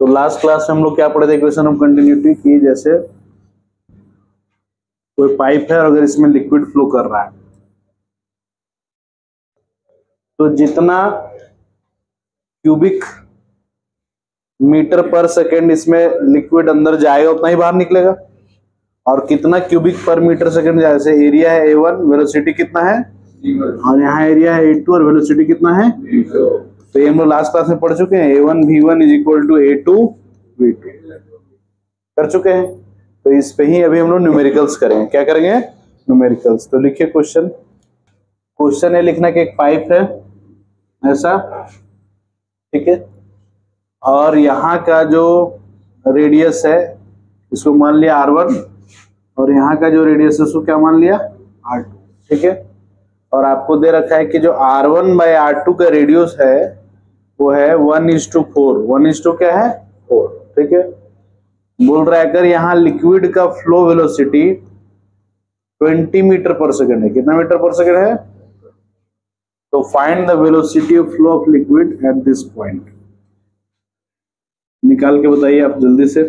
तो last class में हम लोग क्या पढ़े थे, इक्वेशन ऑफ कंटिन्यूटी की, जैसे कोई पाइप है और अगर इसमें लिक्विड फ्लो कर रहा है तो जितना क्यूबिक मीटर पर सेकेंड इसमें लिक्विड अंदर जाएगा उतना ही बाहर निकलेगा, और कितना क्यूबिक पर मीटर सेकेंड, जैसे एरिया है A1, वेलोसिटी कितना है, और यहाँ एरिया है A2 और वेलोसिटी कितना है। तो ये हम लोग लास्ट क्लास में पढ़ चुके हैं, A1 V1 is equal to A2 V2 कर चुके हैं। तो इस पे ही अभी हम लोग न्यूमेरिकल्स करेंगे। क्या करेंगे? न्यूमेरिकल्स। तो लिखिए क्वेश्चन। क्वेश्चन है लिखना कि एक पाइप है ऐसा, ठीक है, और यहाँ का जो रेडियस है इसको मान लिया R1, और यहाँ का जो रेडियस है उसको क्या मान लिया R2, ठीक है। और आपको दे रखा है कि जो R1 बाय R2 का रेडियस है वो है 1:4, 1:4 क्या है 4, ठीक है। बोल रहा है अगर यहाँ लिक्विड का फ्लो वेलोसिटी 20 मीटर पर सेकेंड है, कितना मीटर पर सेकेंड है, तो find the velocity of flow of liquid at this point. निकाल के बताइए आप जल्दी से।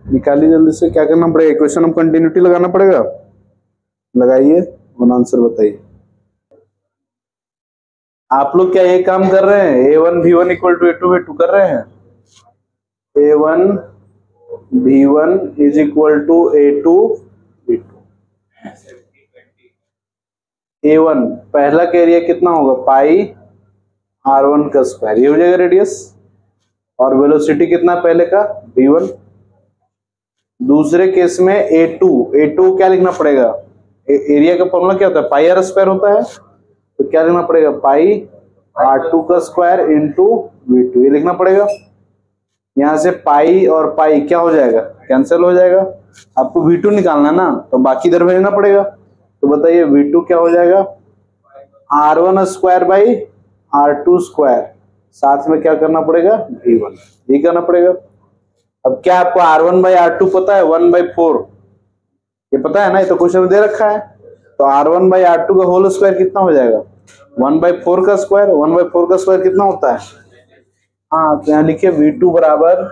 निकालिए जल्दी से। क्या करना पड़ेगा? इक्वेशन ऑफ कंटिन्यूटी लगाना पड़ेगा। लगाइए और आंसर बताइए। आप लोग क्या ये काम कर रहे हैं? A1 V1 equal to A2 V2 कर रहे हैं। A1 V1 is equal to A2 V2। A1 पहला का एरिया कितना होगा, पाई R1 का स्क्वायर, ये हो जाएगा रेडियस, और वेलोसिटी कितना पहले का V1। दूसरे केस में A2 क्या लिखना पड़ेगा, एरिया का फॉर्मूला क्या होता है, पाई R स्क्वायर होता है, तो क्या लिखना पड़ेगा, पाई R2 का स्क्वायर इंटू V2, ये लिखना पड़ेगा। यहां से पाई और पाई क्या हो जाएगा, कैंसिल हो जाएगा। आपको V2 निकालना है ना, तो बाकी इधर भेजना पड़ेगा। तो बताइए V2 क्या हो जाएगा, R1 square by R2 square, साथ में क्या करना पड़ेगा V1, ये करना पड़ेगा। अब क्या आपको R1 बाई R2 पता है, 1/4, ये पता है ना, ये तो क्वेश्चन में दे रखा है। तो R1 बाई R2 का होल स्क्वायर कितना हो जाएगा, 1/4 का स्क्वायर, 1/4 का स्क्वायर कितना होता है, हाँ, तो यहाँ लिखिए V2 बराबर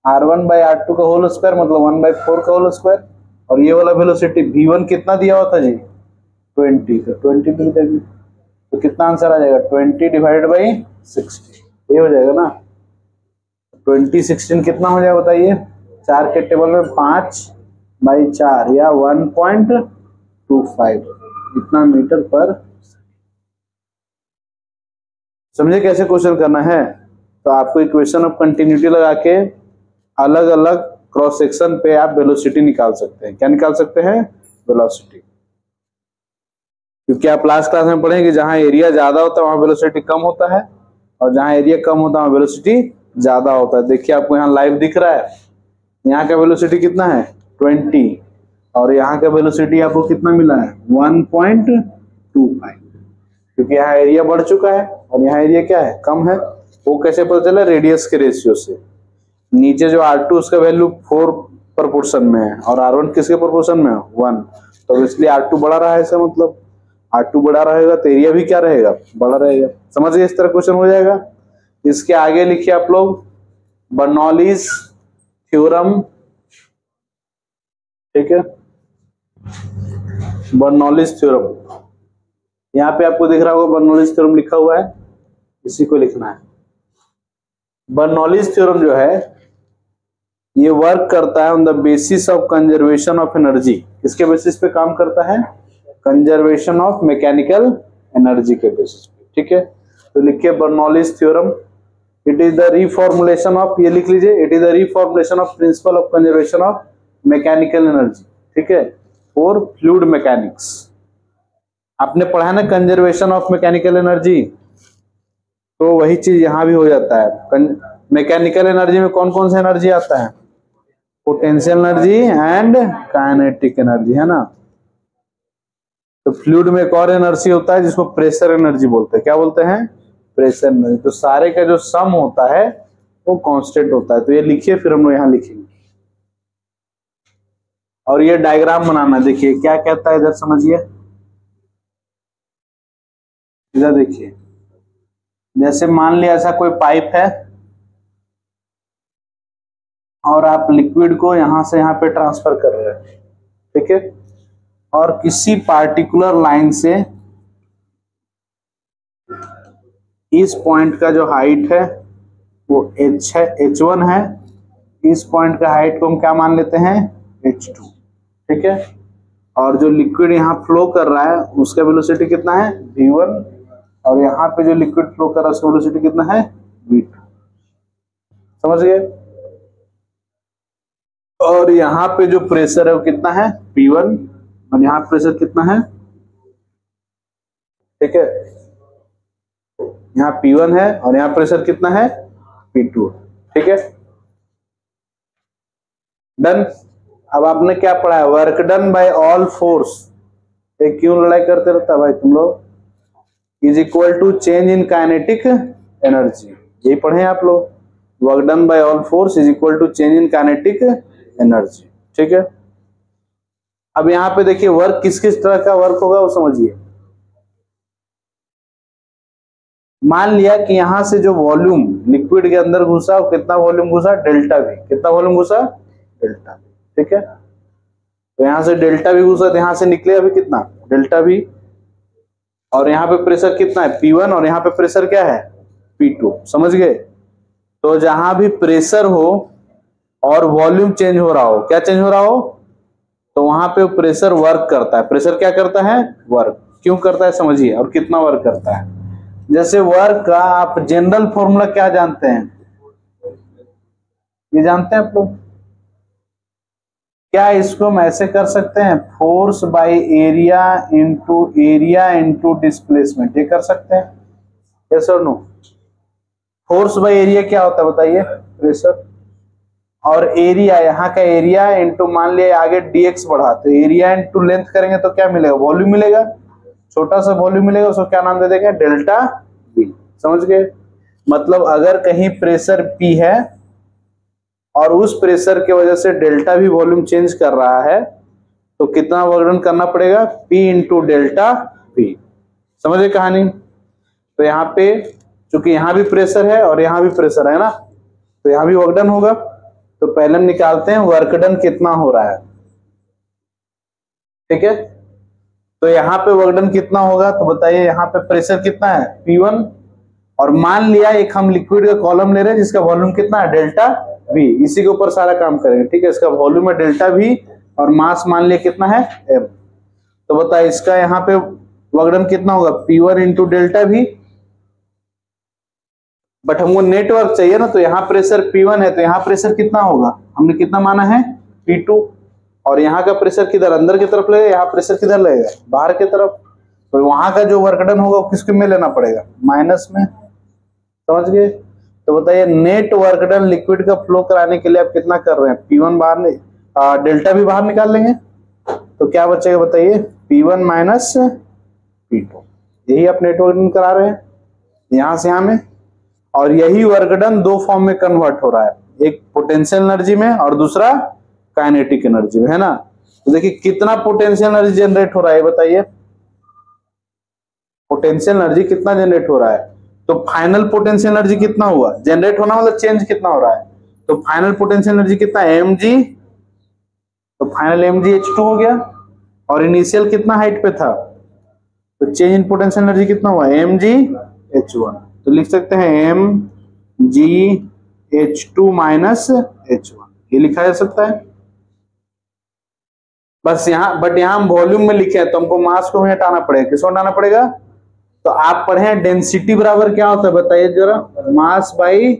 R1 बाई R2 का होल स्क्वायर मतलब 1/4 का होल स्क्वायर, और ये वाला वेलोसिटी V1 कितना दिया हुआ था जी 20, तो 20 लिख देंगे, तो कितना आंसर आ जाएगा 20 डिवाइडेड बाई 60, ये हो जाएगा ना। 20/16 कितना हो जाएगा बताइए, 4 के टेबल में 5/4 या 1.25, इतना मीटर पर। समझे कैसे क्वेश्चन करना है? तो आपको इक्वेशन ऑफ कंटिन्यूटी लगा के अलग अलग क्रॉस सेक्शन पे आप वेलोसिटी निकाल सकते हैं। क्या निकाल सकते हैं, वेलोसिटी। क्योंकि आप लास्ट क्लास में पढ़ेंगे जहां एरिया ज्यादा होता है वहां वेलोसिटी कम होता है, और जहां एरिया कम होता है वहां वेलोसिटी ज्यादा होता है। देखिए आपको यहाँ लाइव दिख रहा है, यहाँ का वेलोसिटी कितना है 20, और यहाँ का वेलोसिटी आपको कितना मिला है 1.25, क्योंकि यहाँ एरिया बढ़ चुका है और यहाँ एरिया क्या है कम है। वो कैसे पता चला, रेडियस के रेशियो से। नीचे जो R2 उसका वैल्यू 4 प्रोपोर्शन में है और R1 किसके प्रोपोर्शन में है 1, तो इसलिए R2 बड़ा रहा है, ऐसा मतलब R2 बड़ा रहेगा तो एरिया भी क्या रहेगा, बड़ा रहेगा। समझ गए? इस तरह क्वेश्चन हो जाएगा। इसके आगे लिखिए आप लोग बर्नौलीज थ्योरम, ठीक है, बर्नौलीज थ्योरम, यहाँ पे आपको दिख रहा होगा बर्नौलीज थ्योरम लिखा हुआ है, इसी को लिखना है। बर्नौलीज थ्योरम जो है ये वर्क करता है on the basis of conservation of energy. किसके बेसिस पे काम करता है, कंजर्वेशन ऑफ मैकेनिकल एनर्जी के बेसिस पे, ठीक है। तो लिखिए Bernoulli's theorem, it is the रिफॉर्मुलेशन of, ये लिख लीजिए, it is the रिफॉर्मुलेशन of principle of conservation of mechanical energy, ठीक है, फॉर फ्लूइड मैकेनिक्स। आपने पढ़ा ना कंजर्वेशन ऑफ मैकेनिकल एनर्जी, तो वही चीज यहां भी हो जाता है। मैकेनिकल एनर्जी में कौन कौन सा एनर्जी आता है, potential energy and kinetic energy, है ना। तो फ्लूइड में एक और एनर्जी होता है जिसको प्रेशर एनर्जी बोलते हैं। क्या बोलते हैं, प्रेशर एनर्जी। तो सारे का जो सम होता है वो कांस्टेंट होता है। तो ये लिखिए, फिर हम लोग यहाँ लिखेंगे। और ये डायग्राम बनाना। देखिए क्या कहता है इधर, समझिए इधर देखिए, जैसे मान लिया ऐसा कोई पाइप है और आप लिक्विड को यहां से यहां पे ट्रांसफर कर रहे हैं, ठीक है, और किसी पार्टिकुलर लाइन से इस पॉइंट का जो हाइट है वो h है, h1 है, इस पॉइंट का हाइट को हम क्या मान लेते हैं, h2, ठीक है, और जो लिक्विड यहाँ फ्लो कर रहा है उसका वेलोसिटी कितना है, v1, और यहाँ पे जो लिक्विड फ्लो कर रहा है उसका वेलोसिटी कितना है, v2, समझ गए। और यहाँ पे जो प्रेशर है वो कितना है, p1, और यहाँ प्रेशर कितना है, ठीक है, यहाँ P1 है और यहाँ प्रेशर कितना है, P2, ठीक है, डन। अब आपने क्या पढ़ा है, work done by all force, ये क्यों लड़ाई करते रहता है भाई तुम लोग, is equal to change in kinetic energy, यही पढ़े आप लोग, work done by all force is equal to change in kinetic energy, ठीक है। अब यहाँ पे देखिए वर्क किस किस तरह का वर्क होगा वो समझिए। मान लिया कि यहां से जो वॉल्यूम लिक्विड के अंदर घुसा वो कितना वॉल्यूम घुसा, डेल्टा भी, कितना वॉल्यूम घुसा, डेल्टा भी, ठीक है, तो यहां से डेल्टा भी घुसा, तो यहां से निकले अभी कितना, डेल्टा भी, और यहाँ पे प्रेशर कितना है, P1, और यहाँ पे प्रेशर क्या है, P2, समझ गए। तो जहां भी प्रेशर हो और वॉल्यूम चेंज हो रहा हो, क्या चेंज हो रहा हो, तो वहां पे प्रेशर वर्क करता है, प्रेशर क्या करता है, वर्क, क्यों करता है समझिए, और कितना वर्क करता है। जैसे वर्क का आप जनरल फॉर्मूला क्या जानते हैं, ये जानते हैं आप लोग, क्या इसको हम ऐसे कर सकते हैं, force by area into displacement, ये कर सकते हैं, यस और नो। फोर्स बाय एरिया क्या होता है बताइए, प्रेशर, और एरिया यहाँ का एरिया इंटू मान लिया आगे dx बढ़ा, तो एरिया इंटू लेंथ करेंगे तो क्या मिलेगा, वॉल्यूम मिलेगा, छोटा सा वॉल्यूम मिलेगा, उसको क्या नाम दे देंगे, डेल्टा V, समझ गए। मतलब अगर कहीं प्रेशर P है और उस प्रेशर की वजह से डेल्टा भी वॉल्यूम चेंज कर रहा है, तो कितना वर्क करना पड़ेगा, P इंटू डेल्टा V, समझे कहानी। तो यहाँ पे चूंकि यहाँ भी प्रेशर है और यहाँ भी प्रेशर है ना, तो यहाँ भी वर्क डन होगा, तो पहले हम निकालते हैं वर्क डन कितना हो रहा है, ठीक है। तो यहाँ पे वर्क डन कितना होगा, तो बताइए यहाँ पे प्रेशर कितना है, P1, और मान लिया एक हम लिक्विड का कॉलम ले रहे हैं जिसका वॉल्यूम कितना है, डेल्टा V, इसी के ऊपर सारा काम करेंगे, ठीक है। इसका वॉल्यूम है डेल्टा V और मास मान लिया कितना है, m, तो बताइए इसका यहाँ पे वर्क डन कितना होगा, P1 into delta V, but हमको नेटवर्क चाहिए ना, तो यहाँ प्रेशर P1 है तो यहाँ प्रेशर कितना होगा, हमने कितना माना है, P2, और यहाँ का प्रेशर किधर, अंदर की तरफ लगेगा, यहाँ प्रेशर किधर लगेगा, बाहर की तरफ, तो वहां का जो वर्क डन होगा किसके में लेना पड़ेगा, माइनस में, समझ गए। तो बताइए नेट वर्क डन लिक्विड का फ्लो कराने के लिए आप कितना कर रहे हैं, P1 बाहर, डेल्टा भी बाहर निकाल लेंगे, तो क्या बचेगा बताइए, P1 माइनस P2, यही आप नेट वर्क डन करा रहे हैं यहां से यहां में, और यही वर्क डन दो फॉर्म में कन्वर्ट हो रहा है, एक पोटेंशियल एनर्जी में और दूसरा काइनेटिक एनर्जी में, है ना। तो देखिए कितना पोटेंशियल एनर्जी जनरेट हो रहा है बताइए, पोटेंशियल एनर्जी कितना जनरेट हो रहा है, तो फाइनल पोटेंशियल एनर्जी कितना हुआ, जनरेट होना मतलब चेंज कितना हो रहा है, तो फाइनल पोटेंशियल एनर्जी कितना है, mg, तो फाइनल mg h2 हो गया, और इनिशियल कितना हाइट पे था, तो चेंज इन पोटेंशियल एनर्जी कितना हुआ, mg h1, तो लिख सकते हैं mg h2 माइनस h1, ये लिखा जा सकता है बस यहाँ, बट यहाँ हम वॉल्यूम में लिखे हैं तो हमको मास को हटाना पड़ेगा, किसको हटाना पड़ेगा, तो आप पढ़े हैं डेंसिटी बराबर क्या होता है बताइए जरा, मास बाई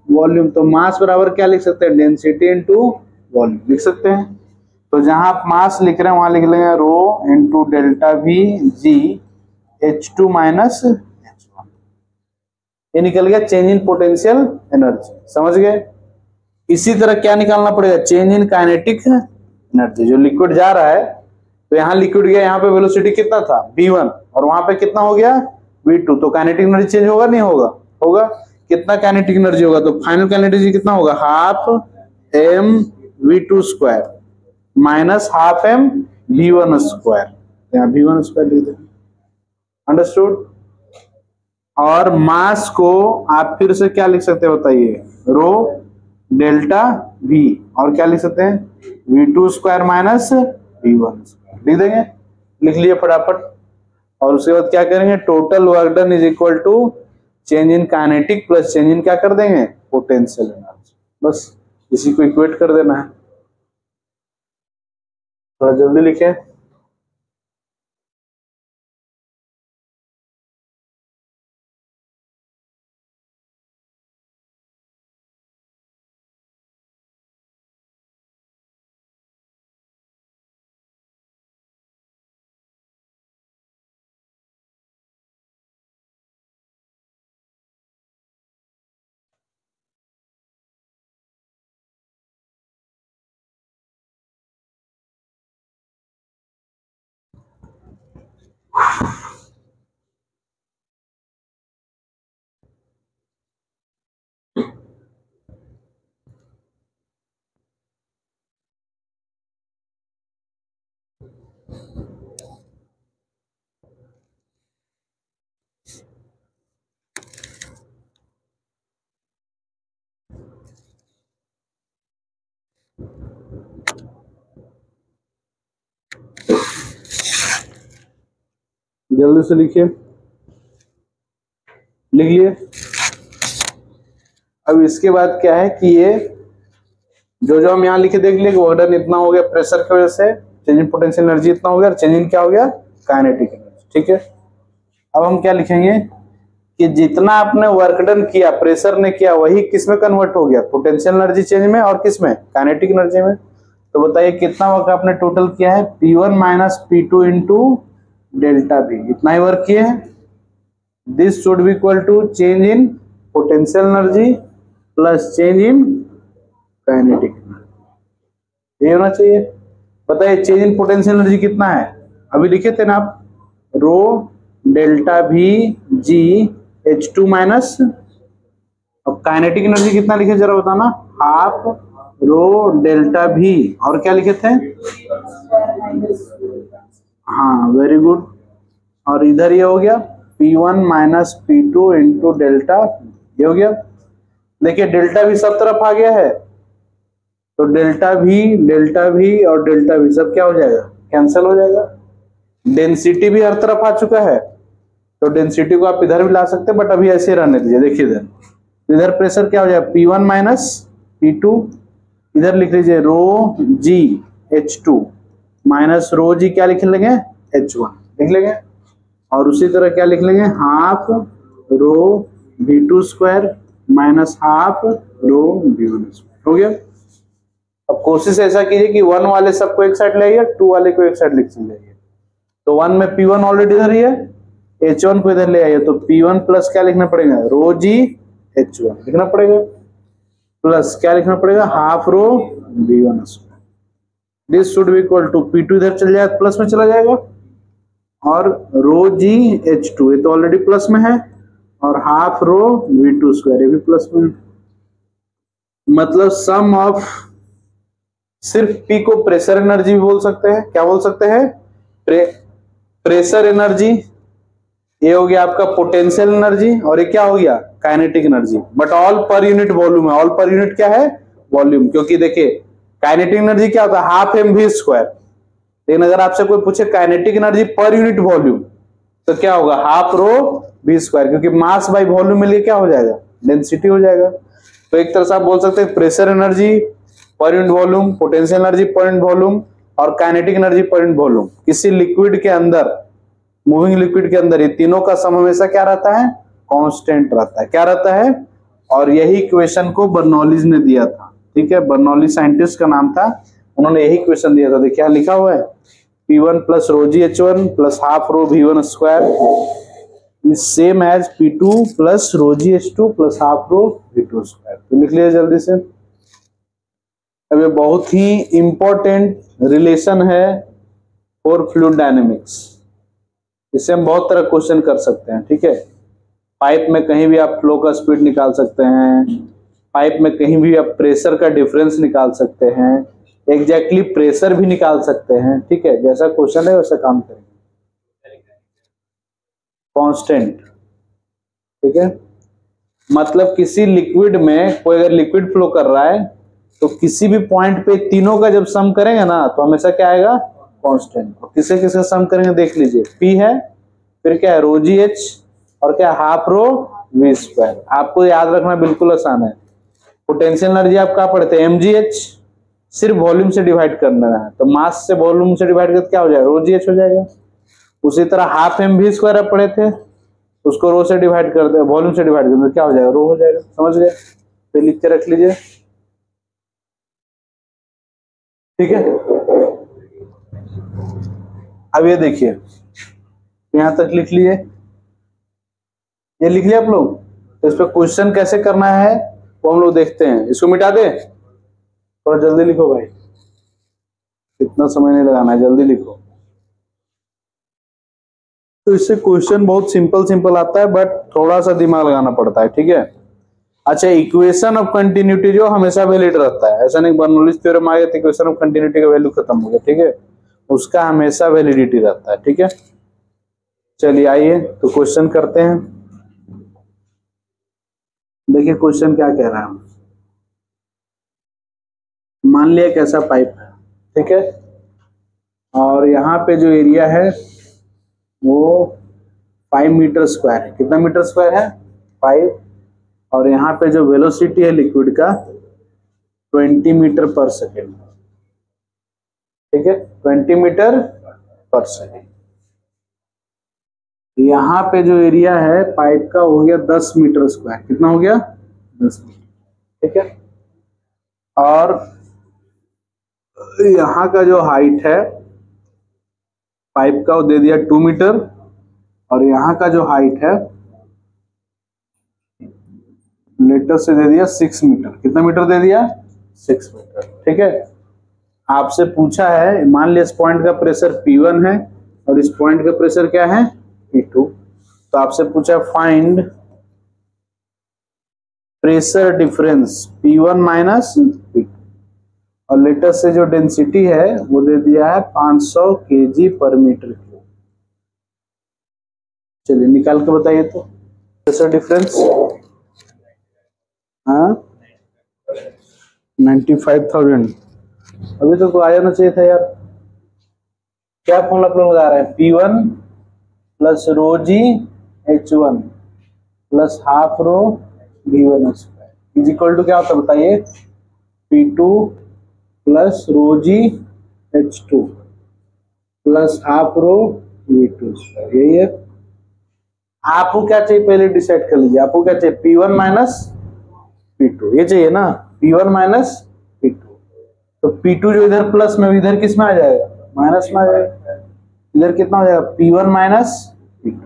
वॉल्यूम, तो मास बराबर क्या लिख सकते हैं, डेंसिटी इनटू वॉल्यूम लिख सकते हैं। तो जहां आप मास लिख रहे हैं वहां लिख लेंगे rho into delta V g h2 minus h1, ये निकल गया चेंज इन पोटेंशियल एनर्जी, समझ गए। इसी तरह क्या निकालना पड़ेगा, चेंज इन काइनेटिक एनर्जी, जो लिक्विड जा रहा है, तो यहाँ लिक्विड गया, यहाँ पे वेलोसिटी कितना था v1 और वहां पे कितना हो गया v2, तो काइनेटिक एनर्जी चेंज होगा नहीं होगा, होगा, कितना काइनेटिक एनर्जी होगा, तो फाइनल काइनेटिक एनर्जी कितना होगा, half m v2 square, minus half m V1 square, यहाँ V1 स्क्वायर लिख देंगे, अंडरस्टूड। और मास को आप फिर से क्या लिख सकते हैं बताइए, रो डेल्टा V, और क्या लिख सकते हैं V2 square minus V1 square, लिख देंगे, लिख लिए फटाफट। और उसके बाद क्या करेंगे, total work done is equal to change in kinetic plus change in क्या कर देंगे, पोटेंशियल एनर्जी, बस इसी को इक्वेट कर देना है। थोड़ा जल्दी लिखें। जल्दी से लिखिए, लिख लिए। अब इसके बाद क्या है कि ये जो हम यहाँ लिखे देख लिए, वर्क डन इतना हो गया प्रेशर की वजह से, चेंज इन पोटेंशियल एनर्जी इतना हो गया, और चेंज इन क्या हो गया, काइनेटिक एनर्जी, ठीक है। अब हम क्या लिखेंगे कि जितना आपने वर्क डन किया, प्रेशर ने किया, वही किस में कन्वर्ट हो गया, पोटेंशियल एनर्जी चेंज में, और किस में, काइनेटिक एनर्जी में। तो बताइए कितना वर्क आपने टोटल किया है, P1 minus P2 into delta V, इतना ही वर्क किए हैं। This should be equal to change in potential energy plus change in kinetic energy, ये होना चाहिए। बताइए चेंज इन पोटेंशियल एनर्जी कितना है, अभी लिखे थे ना आप, rho delta V G H2 minus, अब काइनेटिक एनर्जी कितना लिखे जरा बताना, हाफ रो डेल्टा V, और क्या लिखे थे, हाँ वेरी गुड, और इधर ये हो गया P1 minus P2 into delta, ये हो गया। देखिए डेल्टा V सब तरफ आ गया है, तो डेल्टा V और डेल्टा V सब क्या हो जाएगा, कैंसिल हो जाएगा। डेंसिटी भी हर तरफ आ चुका है, तो डेंसिटी को आप इधर भी ला सकते हैं, बट अभी ऐसे रहने दीजिए। देखिए इधर प्रेशर क्या हो जाएगा, P1 माइनस P2, इधर लिख लीजिए रो G H2 minus rho G क्या लिख लेंगे, H1 लिख लेंगे, और उसी तरह क्या लिख लेंगे, half rho V2 square minus half rho V1 square, हो गया। अब कोशिश ऐसा कीजिए कि 1 वाले सबको एक साइड ले आइए, 2 वाले को एक साइड लिख लीजिए। तो 1 में P1 ऑलरेडी इधर ही है, H1 को इधर ले आइए, तो P1 प्लस क्या लिखना पड़ेगा, रो G H1 लिखना पड़ेगा, प्लस क्या लिखना पड़ेगा, half rho V1 square. This should be equal to P2 इधर चल जाएगा, प्लस में चला जाएगा, और रो G H2 ये तो ऑलरेडी प्लस में है, और हाफ रो V2 स्क्वायर ये भी प्लस में है। मतलब सम ऑफ, सिर्फ P को प्रेशर एनर्जी भी बोल सकते हैं, क्या बोल सकते हैं, प्रेशर एनर्जी, ये हो गया आपका पोटेंशियल एनर्जी, और ये क्या हो गया, काइनेटिक एनर्जी, बट ऑल पर यूनिट वॉल्यूम है। ऑल पर यूनिट क्या है, वॉल्यूम, क्योंकि देखिए काइनेटिक एनर्जी क्या होता है, हाफ mv स्क्वायर, लेकिन अगर आपसे कोई पूछे kinetic energy per unit volume, तो क्या होगा, हाफ रो v स्क्वायर, क्योंकि मास बाय वॉल्यूम मिलके क्या हो जाएगा, डेंसिटी हो जाएगा। तो एक तरह से आप बोल सकते हैं pressure energy per unit volume, potential energy per unit volume, और kinetic energy per unit volume. किसी लिक्विड के अंदर, मूविंग लिक्विड के अंदर, ये तीनों का सम हमेशा क्या रहता है, कांस्टेंट रहता है, क्या रहता है। और यही इक्वेशन को बर्नौलीज ने दिया था, ठीक है, बर्नौली साइंटिस्ट का नाम था, उन्होंने यही इक्वेशन दिया था। देखिए क्या लिखा हुआ है, P1 plus rho G H1 plus half rho V1 square is same as P2 plus rho G H2 plus half rho V2 square. तो लिख लीजिए जल्दी से। अब ये बहुत ही इंपॉर्टेंट रिलेशन है फॉर फ्लूइड डायनेमिक्स, इससे हम बहुत तरह क्वेश्चन कर सकते हैं, ठीक है। पाइप में कहीं भी आप फ्लो का स्पीड निकाल सकते हैं, पाइप में कहीं भी आप प्रेशर का डिफरेंस निकाल सकते हैं, एग्जैक्टली प्रेशर भी निकाल सकते हैं, ठीक है, जैसा क्वेश्चन है वैसा काम करेंगे। कांस्टेंट, ठीक है, मतलब किसी लिक्विड में कोई अगर लिक्विड फ्लो कर रहा है तो किसी भी पॉइंट पे तीनों का जब सम करेंगे ना तो हमेशा क्या आएगा, कांस्टेंट। और किसे किसे सम करेंगे देख लीजिए, पी है, फिर क्या है रो जी एच, और क्या हाफ रो वी स्क्वायर। आपको याद रखना बिल्कुल आसान है। पोटेंशियल एनर्जी आप क्या पढ़ते हैं, mgh, सिर्फ वॉल्यूम से डिवाइड करना है, तो मास से वॉल्यूम से डिवाइड करके क्या हो जाएगा, रो जी एच हो जाएगा। उसी तरह हाफ एम वी स्क्वायर आप पढ़े थे, उसको रो से डिवाइड करते हैं, वॉल्यूम से डिवाइड करते क्या हो जाएगा, रो हो जाएगा। समझ गए, तो लिख के रख लीजिए, ठीक है। अब ये देखिए, यहां तक लिख लिए, ये लिख लिया आप लोग। तो इस पर क्वेश्चन कैसे करना है वो हम लोग देखते हैं। इसको मिटा दे, थोड़ा जल्दी लिखो भाई, इतना समय नहीं लगाना है, जल्दी लिखो। तो इससे क्वेश्चन बहुत सिंपल सिंपल आता है, बट थोड़ा सा दिमाग लगाना पड़ता है, ठीक है। अच्छा, इक्वेशन ऑफ कंटिन्यूटी जो हमेशा वैलिड रहता है, ऐसा नहीं बर्नौलीज थ्योरम आ गया तो इक्वेशन ऑफ कंटिन्यूटी का वैल्यू खत्म हो गया, ठीक है, उसका हमेशा वैलिडिटी रहता है, ठीक है। चलिए आइए तो क्वेश्चन करते हैं। देखिए क्वेश्चन क्या कह रहा है। मान लिया एक ऐसा पाइप है, ठीक है, और यहाँ पे जो एरिया है वो 5 मीटर स्क्वायर है। कितना मीटर स्क्वायर है, 5। और यहाँ पे जो वेलोसिटी है लिक्विड का 20 मीटर पर सेकेंड, ठीक है, 20 मीटर पर सेकेंड। यहाँ पे जो एरिया है पाइप का हो गया 10 मीटर स्क्वायर। कितना हो गया, 10 मीटर, ठीक है। और यहाँ का जो हाइट है पाइप का वो दे दिया 2 मीटर, और यहाँ का जो हाइट है लेटर से दे दिया 6 मीटर। कितना मीटर दे दिया, 6 मीटर, ठीक है। आपसे पूछा है, मान लिया इस पॉइंट का प्रेशर P1 है और इस पॉइंट का प्रेशर क्या है, P2। तो आपसे पूछा find pressure difference P1 minus P2, और लेटर से जो डेंसिटी है वो दे दिया है 500 kg पर मीटर क्यूब। चलिए निकाल के बताइए तो प्रेशर डिफरेंस। हाँ 95,000। अभी तो आ जाना चाहिए था यार। क्या फॉर्मूला आप लोग लगा रहे हैं, P1 plus rho g H1 plus half rho V1 square is equal to क्या होता है बताइए, P2 plus rho g H2 plus half rho V2 square. यही है। आपको क्या चाहिए पहले डिसाइड कर लीजिए, आपको क्या चाहिए, P1 माइनस P2, ये चाहिए ना, P1 माइनस P2। तो P2 जो इधर प्लस में इधर किस में आ जाएगा, माइनस में आ जाएगा। इधर कितना हो जाएगा, P1 माइनस P2,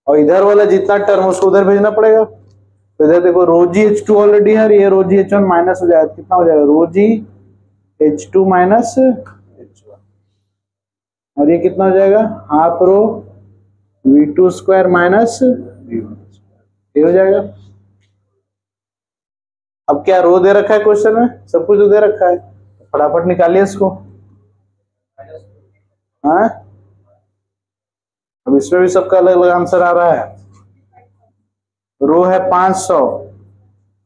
और इधर वाला जितना टर्म उसको उधर भेजना पड़ेगा। तो इधर देखो रो जी H2 ऑलरेडी है, ये रो जी H1 माइनस हो जाएगा, कितना हो जाएगा, रो जी H2 माइनस H1, और ये कितना हो जाएगा, half rho V2 square minus V1 square, ये हो जाएगा। अब क्या रो दे रखा है क्वेश्चन में, सब कुछ तो दे रखा है, फटाफट निकालिए इसको। हाँ अब इसमें भी सबका अलग अलग आंसर आ रहा है। रो है 500,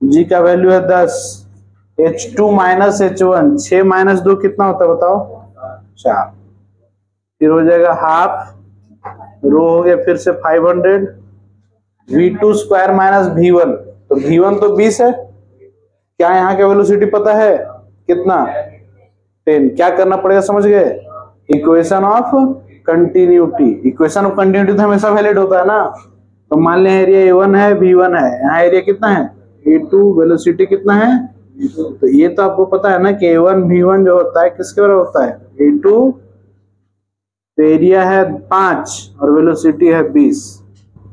जी का वैल्यू है 10, H2 माइनस H1, 6 माइनस 2 कितना होता है बताओ, 4। फिर हो जाएगा हाफ, रो हो गया फिर से 500, V2 स्क्वायर माइनस V1, तो V1 तो 20 है। क्या यहाँ का वेलोसिटी पता है कितना, 10। क्या करना पड़ेगा समझ गए, equation of continuity. Equation of continuity तो हमेशा वैलिड होता है ना। तो मान लें एरिया A1 है, V1 है, यहाँ एरिया कितना है A2, वेलोसिटी कितना है, तो ये तो आपको पता है ना कि A1 V1 जो होता है किसके बराबर होता है, A2। तो एरिया है 5 और वेलोसिटी है 20,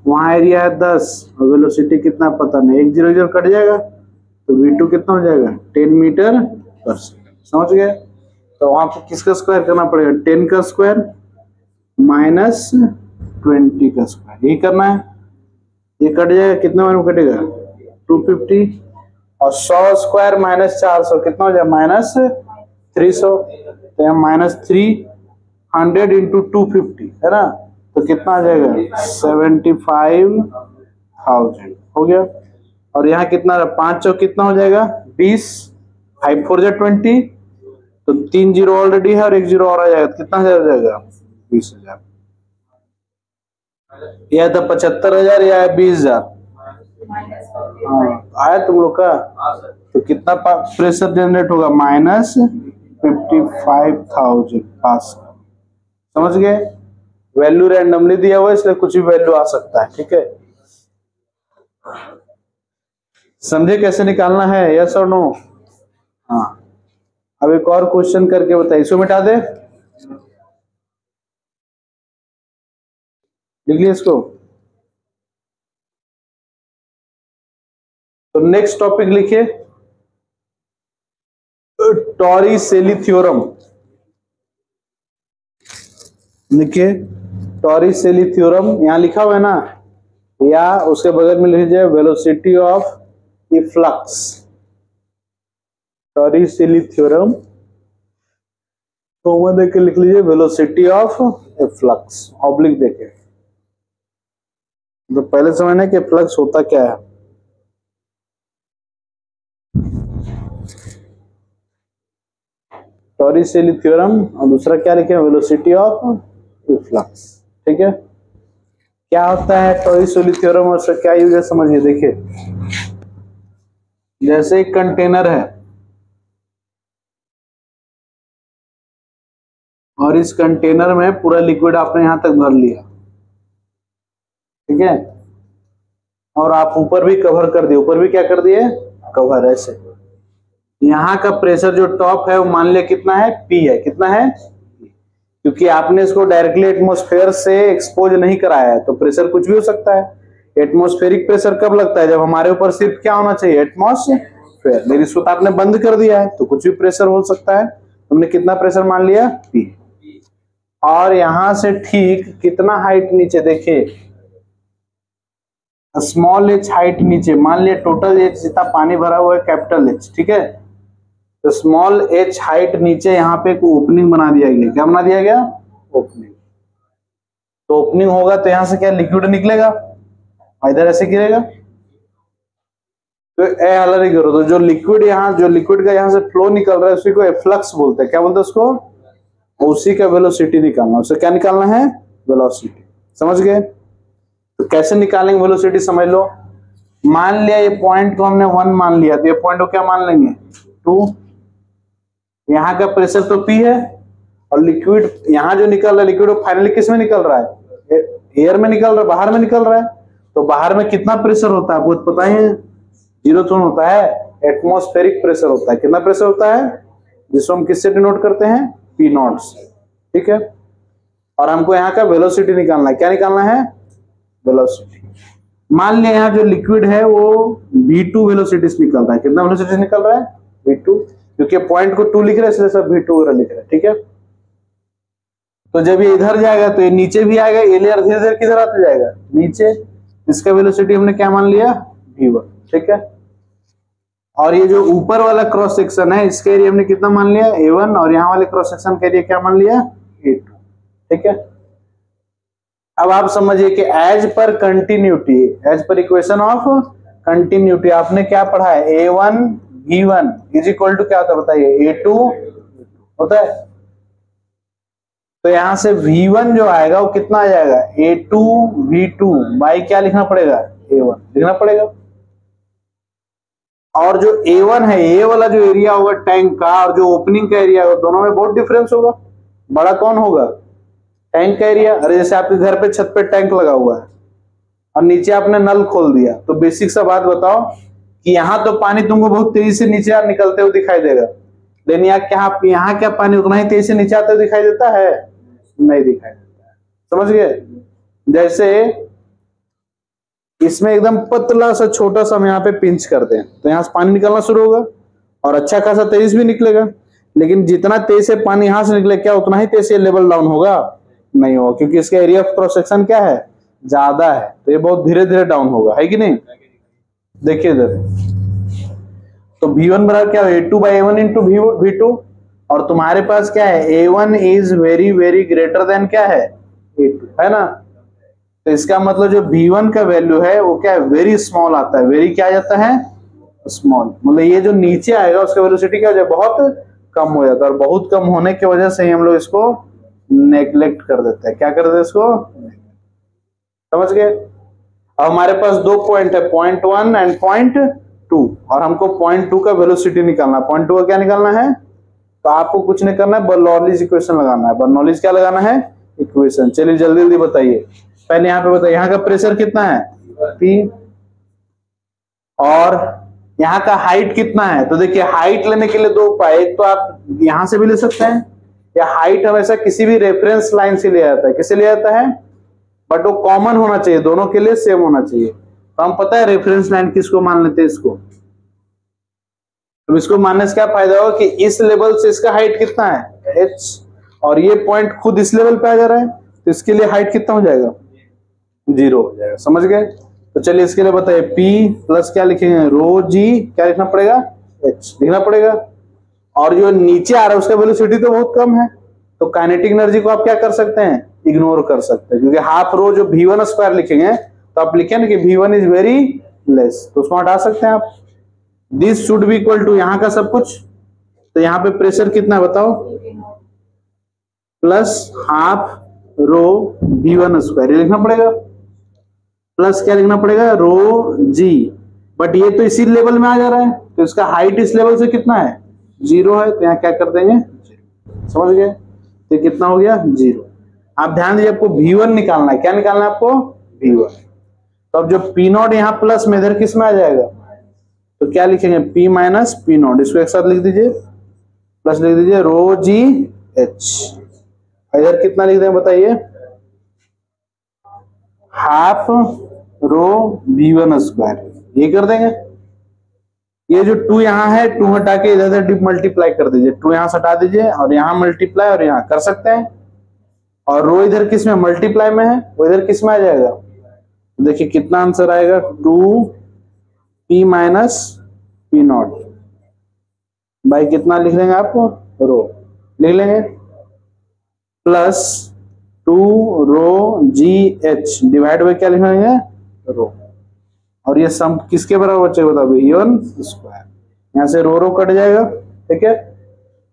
वहां एरिया है 10 और वेलोसिटी कितना पता नहीं, 1 0 0 कट जाएगा, तो V2 कितना हो जाएगा, 10 मीटर पर सेकेंड। समझ गए। तो वहां पे किसका स्क्वायर करना पड़ेगा, 10 का स्क्वायर माइनस 20 का स्क्वायर, यही करना है। ये कट जाएगा, कितने में कटेगा, 250, और 100 स्क्वायर माइनस 400 कितना हो जाएगा, माइनस 300, तो यहाँ -300 इंटू 250 है ना, तो कितना आ जाएगा 75,000 हो गया। और यहाँ कितना 5 चौक कितना हो जाएगा 20, 5 4 जा 20, तो 3 जीरो ऑलरेडी है और 1 जीरो और आ जाएगा, कितना हो जाएगा 20,000। यह था 75,000 या 20,000, हाँ आया तुम लोग का। तो कितना प्रेशर जनरेट होगा -55,000 पास्कल। समझ गए, वैल्यू रैंडमली दिया हुआ है इसलिए कुछ भी वैल्यू आ सकता है, ठीक है। समझे कैसे निकालना है, यस और नो? हाँ, अब एक और क्वेश्चन करके बताइए, इसको मिटा दे, लिख लिया इसको। तो नेक्स्ट टॉपिक लिखिए टॉरिसेली थ्योरम। लिखिए टॉरिसेली थ्योरम, यहां लिखा हुआ है ना, या उसके बगल में लिख लीजिए velocity of a flux. Torricelli theorem तो देख के लिख लीजिए velocity of a flux, oblique देखे तो पहले समझना कि फ्लक्स होता क्या है। टॉरिसेली थ्योरम और दूसरा क्या लिखे वेलोसिटी ऑफ ए फ्लक्स, ठीक है। क्या होता है टॉरिसेली थ्योरम और उसका क्या यूज है समझिए। देखिए जैसे एक कंटेनर है और इस कंटेनर में पूरा लिक्विड आपने यहां तक भर लिया, ठीक है, और आप ऊपर भी कवर कर दिए, ऊपर भी क्या कर दिए कवर। ऐसे यहाँ का प्रेशर जो टॉप है वो मान लिया कितना है P है, कितना है, क्योंकि आपने इसको डायरेक्टली एटमॉस्फेयर से एक्सपोज नहीं कराया है तो प्रेशर कुछ भी हो सकता है। एटमॉस्फेरिक प्रेशर कब लगता है, जब हमारे ऊपर सिर्फ क्या होना चाहिए एटमॉस्फेयर, लेकिन इसको तो आपने बंद कर दिया है तो कुछ भी प्रेशर हो सकता है। हमने कितना प्रेशर मान लिया P, और यहां से ठीक कितना हाइट नीचे, देखिए स्मॉल एच हाइट नीचे, मान लिया टोटल एच जितना पानी भरा हुआ है कैपिटल एच, ठीक है, तो स्मॉल एच हाइट नीचे यहाँ पे एक ओपनिंग बना दिया गया। क्या बना दिया गया, ओपनिंग। तो ओपनिंग होगा तो यहां से क्या लिक्विड निकलेगा, इधर ऐसे गिरेगा, तो ए वाला नहीं करो, तो जो लिक्विड का यहाँ से फ्लो निकल रहा है उसी को एफ्लक्स बोलते हैं। क्या बोलते हैं उसको, उसी का वेलोसिटी निकालना, उससे क्या निकालना है वेलोसिटी। समझ गए, तो कैसे निकालेंगे वेलोसिटी समझ लो। मान लिया ये पॉइंट को हमने 1 मान लिया, तो ये पॉइंट को क्या मान लेंगे 2। यहाँ का प्रेशर तो P है और लिक्विड यहाँ जो निकल रहा है लिक्विड फाइनली किस में निकल रहा है, एयर में निकल रहा है, बाहर में निकल रहा है। तो बाहर में कितना प्रेशर होता है आपको पता है, 0 तो होता है, एटमॉस्फेरिक प्रेशर होता है। कितना प्रेशर होता है, जिसको हम किससे डिनोट करते हैं P नॉट से, ठीक है। और हमको यहाँ का वेलोसिटी निकालना है, क्या निकालना है वेलोसिटी। मान लिया यहाँ जो लिक्विड है वो V2 वेलोसिटी निकल रहा है, कितना वेलोसिटी निकल रहा है V2, क्योंकि पॉइंट को 2 लिख रहे हैं इसलिए सब V2 वगैरह लिख रहे हैं, ठीक है। तो जब ये इधर जाएगा तो ये नीचे भी आएगा, ये लेयर धीरे धीरे किधर आते जाएगा नीचे, इसका वेलोसिटी हमने क्या मान लिया V1, ठीक है। और ये जो ऊपर वाला क्रॉस सेक्शन है इसके एरिया हमने कितना मान लिया A1, और यहाँ वाले क्रॉस सेक्शन के एरिया क्या मान लिया A2, ठीक है। अब आप समझिए कि as per continuity, as per equation of continuity आपने क्या पढ़ा है, A1 V1 is equal to क्या होता है बताइए A2 होता है। तो यहां से V1 जो आएगा वो कितना आ जाएगा A2 V2 बाई क्या लिखना पड़ेगा A1 लिखना पड़ेगा। और जो A1 है ये वाला जो एरिया होगा टैंक का और जो ओपनिंग का एरिया होगा दोनों में बहुत डिफरेंस होगा। बड़ा कौन होगा टैंक का एरिया। अरे जैसे आपके घर पे छत पे टैंक लगा हुआ है और नीचे आपने नल खोल दिया, तो बेसिक सा बात बताओ कि यहाँ तो पानी तुमको बहुत तेजी से नीचे निकलते हुए दिखाई देगा, लेकिन यहाँ क्या पानी उतना ही तेजी से नीचे आते हुए दिखाई देता है, नहीं दिखाई देता है। समझ गए, जैसे इसमें एकदम पतला सा छोटा सा हम यहाँ पे पिंच करते हैं तो यहाँ से पानी निकलना शुरू होगा और अच्छा खासा तेज भी निकलेगा, लेकिन जितना तेज से पानी यहाँ से निकले क्या उतना ही तेज से लेवल डाउन होगा, नहीं होगा, क्योंकि इसका एरिया ऑफ क्रॉस सेक्शन क्या है ज्यादा है, तो ये बहुत धीरे धीरे डाउन होगा, है कि नहीं। देखिए इधर तो V1 बराबर क्या A2 by A1 into V2, और तुम्हारे पास क्या है, A1 is very very greater than क्या है, A2, है ना। तो इसका मतलब जो V1 का वैल्यू है वो क्या है, वेरी स्मॉल आता है। वेरी क्या आ जाता है, स्मॉल। मतलब ये जो नीचे आएगा उसका वेलोसिटी क्या हो जाए, बहुत कम हो जाता है। और बहुत कम होने की वजह से ही हम लोग इसको नेग्लेक्ट कर देते हैं। क्या कर देते हैं इसको, समझ गए। अब हमारे पास दो पॉइंट है, पॉइंट 1 एंड पॉइंट 2, और हमको पॉइंट 2 का वेलोसिटी निकालना है। पॉइंट 2 का क्या निकालना है, तो आपको कुछ नहीं करना है, बर्नौलीज इक्वेशन लगाना है। बर्नौलीज क्या लगाना है, इक्वेशन। चलिए जल्दी जल्दी बताइए। पहले यहाँ पे बताइए, यहाँ का प्रेशर कितना है P, और यहाँ का हाइट कितना है। तो देखिए हाइट लेने के लिए दो उपाय, एक तो आप यहां से भी ले सकते हैं, या हाइट हमेशा किसी भी रेफरेंस लाइन से लिया जाता है। किसे लिया जाता है, बट वो कॉमन होना चाहिए, दोनों के लिए सेम होना चाहिए। तो हम पता है रेफरेंस लाइन किसको मान लेते हैं, इसको। तो इसको मानने से क्या फायदा होगा कि इस लेवल से इसका हाइट कितना है h, और ये पॉइंट खुद इस लेवल पे आ जा रहा है, तो इसके लिए हाइट कितना हो जाएगा, 0 हो जाएगा। समझ गए। तो चलिए इसके लिए बताइए, P प्लस क्या लिखेंगे, रो जी, क्या लिखना पड़ेगा, h लिखना पड़ेगा। और जो नीचे आ रहा है उसका वेलोसिटी तो बहुत कम है, तो काइनेटिक एनर्जी को आप क्या कर सकते हैं, इग्नोर कर सकते हैं। क्योंकि हाफ रो जो V1 स्क्वायर लिखेंगे, तो आप लिखे ना कि V1 इज वेरी लेस, तो उसको हटा सकते हैं आप। This should be equal to यहाँ का सब कुछ, तो यहाँ पे प्रेशर कितना है बताओ, plus half rho V1 square लिखना पड़ेगा, प्लस क्या लिखना पड़ेगा, रो जी। बट ये तो इसी लेवल में आ जा रहा है, तो इसका हाइट इस लेवल से कितना है, 0 है, तो यहाँ क्या कर देंगे 0। समझ गए। तो कितना हो गया, 0। आप ध्यान दीजिए, आपको V1 निकालना है। क्या निकालना है आपको, V1। तो अब जो P0 यहाँ प्लस में इधर किस में आ जाएगा, तो क्या लिखेंगे, P माइनस P0, इसको एक साथ लिख दीजिए, प्लस लिख दीजिए रो जी एच। इधर कितना लिख दें बताइए, हाफ रो V1 स्क्वायर, ये कर देंगे। ये जो 2 यहाँ है, 2 हटा के इधर इधर मल्टीप्लाई कर दीजिए, 2 यहाँ से हटा दीजिए, और यहाँ मल्टीप्लाई, और यहाँ कर सकते हैं। और रो इधर किस में, मल्टीप्लाई में है, वो इधर किस में आ जाएगा। देखिए कितना आंसर आएगा, 2P माइनस P0 बाई कितना लिख लेंगे आपको, रो लिख लेंगे, plus 2 rho g h divide by क्या लिख लेंगे, रो। और ये सम किसके बराबर बचेगा बताओ, V1 स्क्वायर। यहाँ से रो कट जाएगा, ठीक है।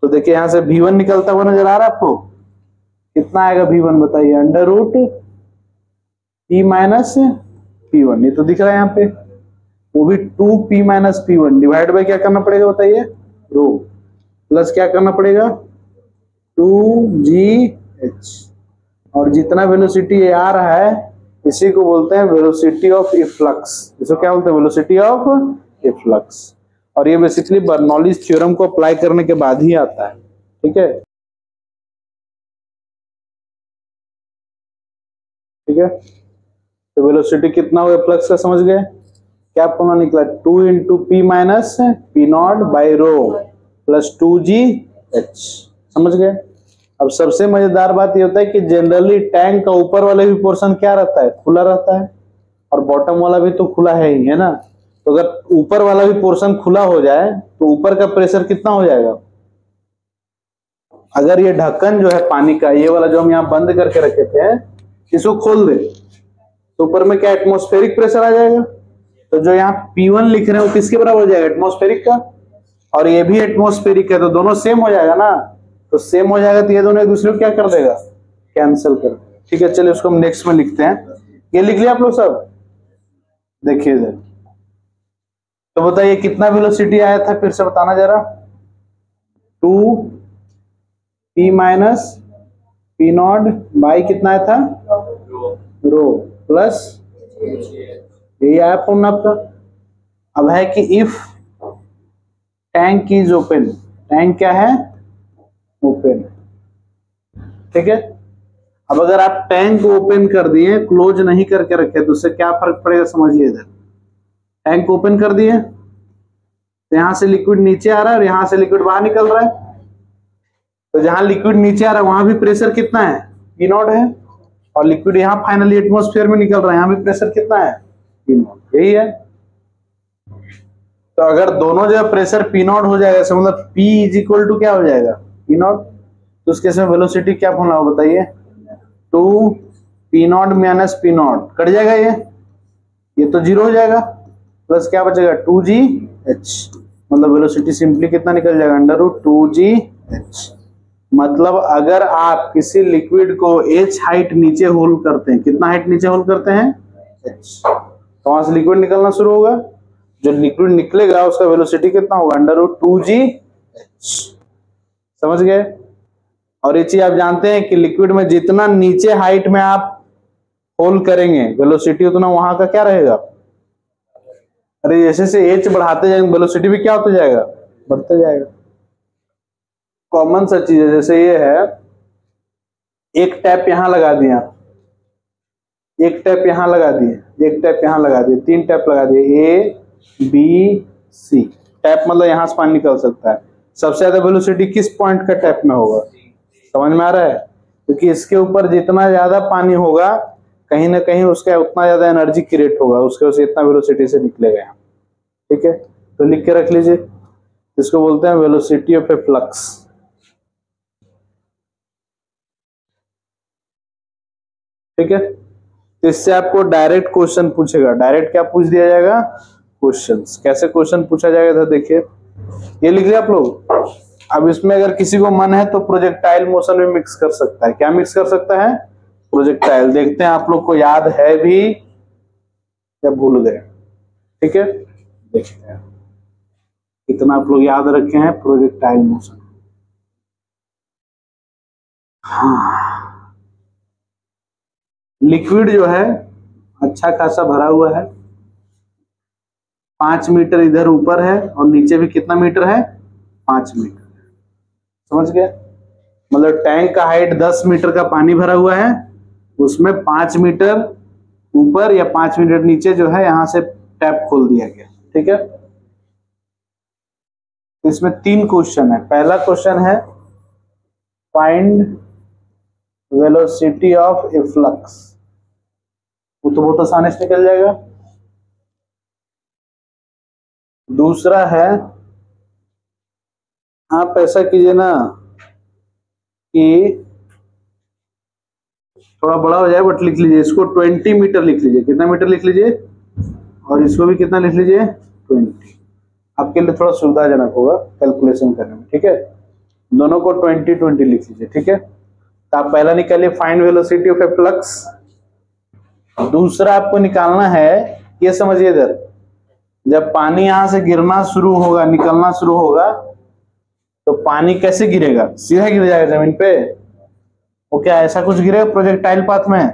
तो देखिए यहाँ से V1 निकलता हुआ नजर आ रहा है आपको, कितना आएगा V1 बताइए, under root P minus P1, ये तो दिख रहा है यहाँ पे, वो भी 2P minus P1 divide by क्या करना पड़ेगा बताइए, रो, प्लस क्या करना पड़ेगा, 2GH। और जितना वेलोसिटी ये आ रहा है, इसी को बोलते हैं वेलोसिटी ऑफ इफ्लक्स। इसको क्या बोलते हैं, वेलोसिटी ऑफ इफ्लक्स। और ये बेसिकली बर्नौलीज थ्योरम को अप्लाई करने के बाद ही आता है, ठीक है। ठीक है, तो वेलोसिटी कितना हुआ फ्लक्स का, समझ गए। क्या फॉर्मूला निकला, 2 into P minus P0 by rho plus 2GH। समझ गए। अब सबसे मजेदार बात ये होता है कि जनरली टैंक का ऊपर वाला भी पोर्शन क्या रहता है, खुला रहता है, और बॉटम वाला भी तो खुला है ही, है ना। तो अगर ऊपर वाला भी पोर्शन खुला हो जाए तो ऊपर का प्रेशर कितना हो जाएगा। अगर ये ढक्कन जो है पानी का, ये वाला जो हम यहाँ बंद करके रखे थे, इसको खोल दे तो ऊपर में क्या एटमॉस्फेरिक प्रेशर आ जाएगा। तो जो यहाँ P1 लिख रहे हैं वो किसके बराबर हो जाएगा, एटमॉस्फेरिक का, और ये भी एटमॉस्फेरिक है, तो दोनों सेम हो जाएगा ना। तो सेम हो जाएगा तो ये दोनों एक दूसरे को क्या कर देगा, कैंसिल कर देगा। ठीक है, चलिए उसको हम नेक्स्ट में लिखते हैं। ये लिख लिया आप लोग सब, देखिए इधर। तो बताइए कितना वेलोसिटी आया था, फिर से बताना जरा। 2P माइनस P0 बाई कितना आया था, रो प्लस, यही आया फॉर्मूला आपका। अब है कि if tank is open, tank क्या है, ओपन, ठीक है। अब अगर आप टैंक ओपन कर दिए, क्लोज नहीं करके रखे, तो उससे क्या फर्क पड़ेगा समझिए। इधर टैंक ओपन कर दिए तो यहां से लिक्विड नीचे आ रहा है और यहां से लिक्विड बाहर निकल रहा है। तो जहां लिक्विड नीचे आ रहा है वहां भी प्रेशर कितना है, P0 है, और लिक्विड यहाँ फाइनली एटमॉस्फेयर में निकल रहा है, यहाँ भी प्रेशर कितना है, P0, यही है। तो अगर दोनों जगह प्रेशर P0 हो जाएगा, मतलब P इज इक्वल टू क्या हो जाएगा, पी नॉट। तो उस केस में वेलोसिटी क्या होना होगा बताइए, 2 P not minus P not, cut जाएगा ये तो जीरो हो जाएगा, प्लस क्या बचेगा 2gh, मतलब वेलोसिटी सिंपली कितना निकल जाएगा अंडर रूट 2gh। मतलब अगर आप किसी लिक्विड को h हाइट नीचे होल्ड करते हैं, कितना हाइट नीचे होल्ड करते हैं h, तो वहां से लिक्विड निकलना शुरू होगा, जो लिक्विड निकलेगा उसका वेलोसिटी कितना होगा अंडर रूट 2gh। समझ गए। और ये चीज आप जानते हैं कि लिक्विड में जितना नीचे हाइट में आप होल्ड करेंगे वेलोसिटी उतना वहां का क्या रहेगा, अरे जैसे से h बढ़ाते जाएंगे वेलोसिटी भी क्या होता जाएगा, बढ़ते जाएगा। कॉमन सा चीज है, जैसे ये है, एक टैप यहां लगा दिया, एक टैप यहां लगा दिए, एक टैप यहां लगा दिए, 3 टैप लगा दिए, A B C। टैप मतलब यहां से पानी निकल सकता है। सबसे ज्यादा वेलोसिटी किस पॉइंट का टैप में होगा, समझ में आ रहा है, क्योंकि इसके ऊपर जितना ज्यादा पानी होगा कहीं ना कहीं उसका उतना ज्यादा एनर्जी क्रिएट होगा, उसके वजह से इतना वेलोसिटी से निकलेगा यहाँ। ठीक है, तो लिख के रख लीजिए, इसको बोलते हैं वेलोसिटी ऑफ ए फ्लक्स। ठीक है, तो इससे आपको डायरेक्ट क्वेश्चन पूछेगा, डायरेक्ट क्या पूछ दिया जाएगा, क्वेश्चंस। कैसे क्वेश्चन पूछा जाएगा, तो देखिए ये लिख लिया आप लोग। अब इसमें अगर किसी को मन है तो प्रोजेक्टाइल मोशन में मिक्स कर सकता है, क्या मिक्स कर सकता है, प्रोजेक्टाइल। देखते हैं आप लोग को याद है भी या भूल गए। ठीक है, देखते हैं कितना आप लोग याद रखे हैं प्रोजेक्टाइल मोशन। हाँ, लिक्विड जो है अच्छा खासा भरा हुआ है, 5 मीटर इधर ऊपर है और नीचे भी कितना मीटर है, 5 मीटर। समझ गए, मतलब टैंक का हाइट 10 मीटर का पानी भरा हुआ है, उसमें 5 मीटर ऊपर या 5 मीटर नीचे जो है यहां से टैप खोल दिया गया। ठीक है, इसमें 3 क्वेश्चन है। पहला क्वेश्चन है find velocity of a flux, वो तो बहुत आसानी से निकल जाएगा। दूसरा है, आप ऐसा कीजिए ना कि थोड़ा बड़ा हो जाए बट लिख लीजिए, इसको 20 मीटर लिख लीजिए, कितना मीटर लिख लीजिए, और इसको भी कितना लिख लीजिए 20। आपके लिए थोड़ा सुविधाजनक होगा कैलकुलेशन करने में। ठीक है, दोनों को 20-20 लिख लीजिए। ठीक है, तो आप पहला निकालिए find velocity of a flux. दूसरा आपको निकालना है, ये समझिए इधर, जब पानी यहां से गिरना शुरू होगा, निकलना शुरू होगा, तो पानी कैसे गिरेगा, सीधा गिर जाएगा जमीन पे, वो क्या ऐसा कुछ गिरेगा प्रोजेक्टाइल पाथ में,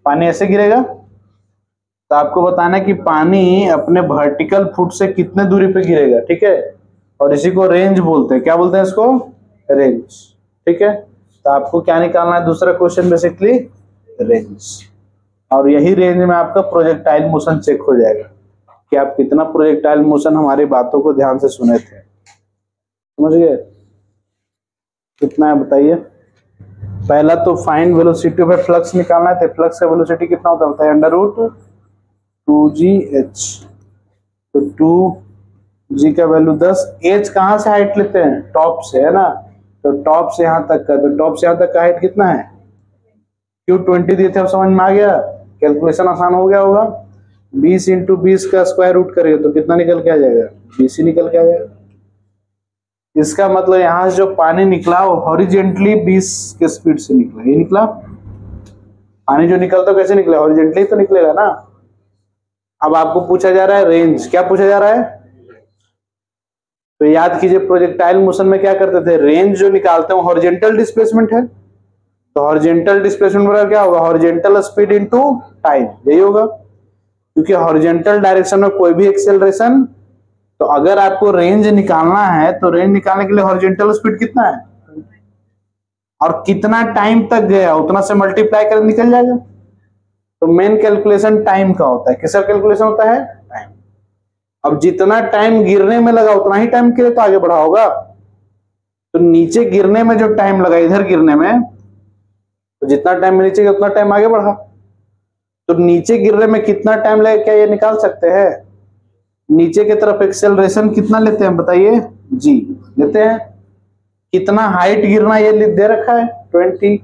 पानी ऐसे गिरेगा। तो आपको बताना है कि पानी अपने वर्टिकल फुट से कितने दूरी पे गिरेगा। ठीक है, और इसी को रेंज बोलते हैं, क्या बोलते हैं इसको, रेंज। ठीक है, तो आपको क्या निकालना है, दूसरा क्वेश्चन बेसिकली रेंज, और यही रेंज में आपका प्रोजेक्टाइल मोशन चेक हो जाएगा कि आप कितना प्रोजेक्टाइल मोशन हमारी बातों को ध्यान से सुने थे। समझ गए, कितना है बताइए। पहला तो find velocity of a flux निकालना है, तो फ्लक्स का वेलोसिटी कितना होता है बताइए, अंडर रूट 2gh। तो 2g का वैल्यू 10, h कहां से हाइट लेते हैं, टॉप से, है ना, तो टॉप से यहां तक का, तो टॉप से यहां तक का हाइट कितना है, क्यों 20 दिए थे, अब समझ में आ गया, कैलकुलेशन आसान हो गया होगा। 20 × 20 का स्क्वायर रूट करेगा तो कितना निकल के आ जाएगा, 20 ही निकल के आ जाएगा। इसका मतलब यहां से जो पानी निकला वो हॉरिजेंटली 20 के स्पीड से निकला, ये निकला पानी, जो निकलता कैसे निकला, हॉरिजेंटली तो निकलेगा ना। अब आपको पूछा जा रहा है रेंज, क्या पूछा जा रहा है, तो याद कीजिए प्रोजेक्टाइल मोशन में क्या करते थे, रेंज जो निकालते हैं हॉरिजेंटल डिस्प्लेसमेंट है, तो हॉरिजेंटल डिस्प्लेसमेंट बराबर क्या होगा, हॉरिजेंटल स्पीड इनटू टाइम, यही होगा, क्योंकि हॉरिजेंटल डायरेक्शन में कोई भी एक्सेलरेशन, तो अगर आपको रेंज निकालना है तो रेंज निकालने के लिए हॉरिजेंटल स्पीड कितना है और कितना टाइम तक गया उतना से मल्टीप्लाई कर निकल जाएगा। तो मेन कैलकुलेशन टाइम का होता है, किसका कैलकुलेशन होता है, टाइम। अब जितना टाइम गिरने में लगा उतना ही टाइम के लिए तो आगे बढ़ा होगा, तो नीचे गिरने में जो टाइम लगा, इधर गिरने में, तो जितना टाइम नीचे गया उतना टाइम आगे बढ़ा। तो नीचे गिरने में कितना टाइम लगेगा, क्या ये निकाल सकते हैं, नीचे की तरफ एक्सेलरेशन कितना लेते हैं बताइए, जी लेते हैं। कितना हाइट गिरना ये दे रखा है 20।